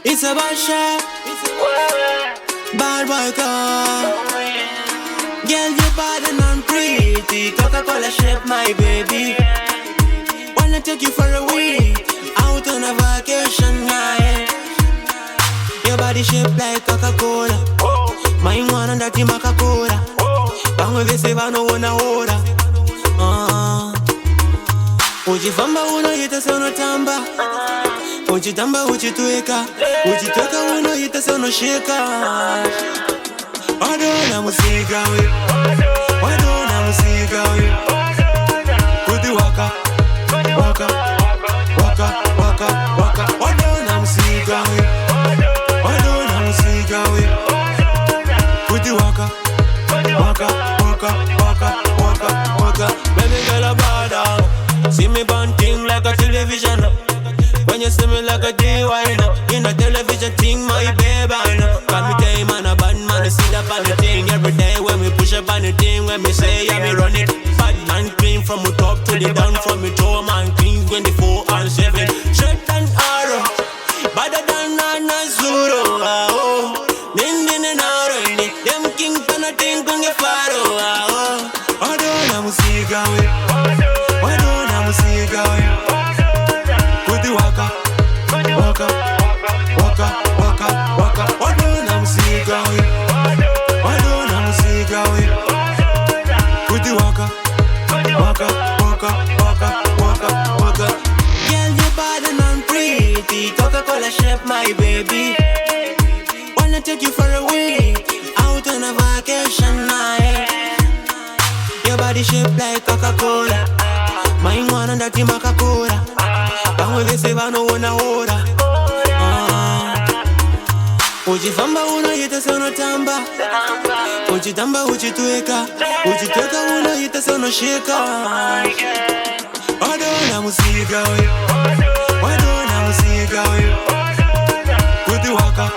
It's a bad shot. Bad boy car. Girl, you bad and pretty. Coca-Cola shape, my baby. Wanna take you for a week out on a vacation night. Your body shaped like Coca-Cola. Mine one and that Coca-Cola. Bango veseva no una hora. Ujifamba unoita sono tamba. Ujitamba ujitweka. Ujitweka unoita sono shika. Wadona musika we. Wadona musika we. Kuti waka. Waka. Waka. Waka. Waka. Wadona musika we. Wadona musika we. Kuti waka. Waka. Waka. Waka. Waka. Waka. Baby girl a bad dog. See me bunting like a television. When you see me like a D-wine in a television thing, my baby. Call me time and a bad man, see that on the thing. Every day when we push up on the thing, when me say yeah, me run it. Bad man clean from the top to the down, from the toe man clean 24 and 7. Shirt and arrow, better than Nana Zuro. Din din and arrow, them king pan a thing kung e faro. I don't know musica we. Musica, kuti waka, waka, waka, waka, waka. Wadona musica, wadona musica, kuti waka, waka, waka, waka, waka, waka. Girl, you bad and pretty, Coca-Cola shape, my baby. Wanna take you for a week out on a vacation night. Your body shaped like Coca-Cola. Mine one and that Coca-Cola. Bango veseva no una hora. Ujifamba unoita sono tamba. Ujitamba ujitweka. Ujitweka unoita sono shika. Wadona musika we. Wadona musika we. Kuti waka.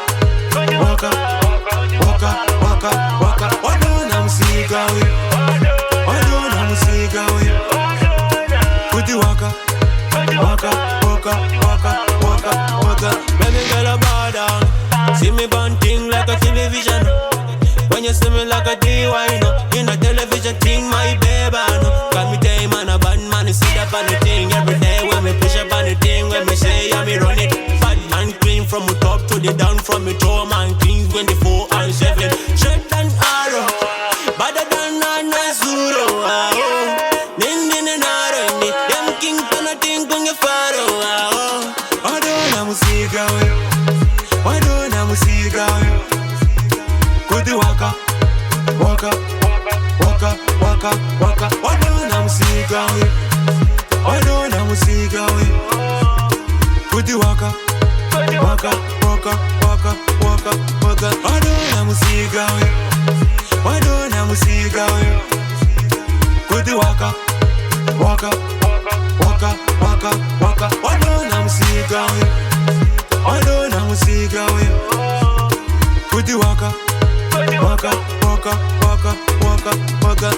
Waka. Waka. Waka. Waka. Wadona musika we. Wadona musika we. Kuti waka, waka, waka, waka, waka, waka. Baby girl a bad dog. See me bunting like a television. When you see me like a D-wine in a television thing, my baby. Call me time and a bad man, see that on the thing. Every day when we push up on the thing, when we say yeah, me run it. Bad man clean from the top to the down, from the toe man clean 24 and 7. Shirt and arrow, better than Nana Zuro. Din din and arrow, them king pan a thing kung e faro. Wadona musica we. Wadona musica we. Kuti waka, waka, waka, waka, waka. Wadona musica we. Wadona musica we. Kuti waka, waka, waka, waka, waka, waka. Wadona musica we. Wadona musica we. Kuti waka, waka, waka, waka, waka. Wadona musica we. Wadona musica we. Kuti waka, waka, waka, waka, waka, waka.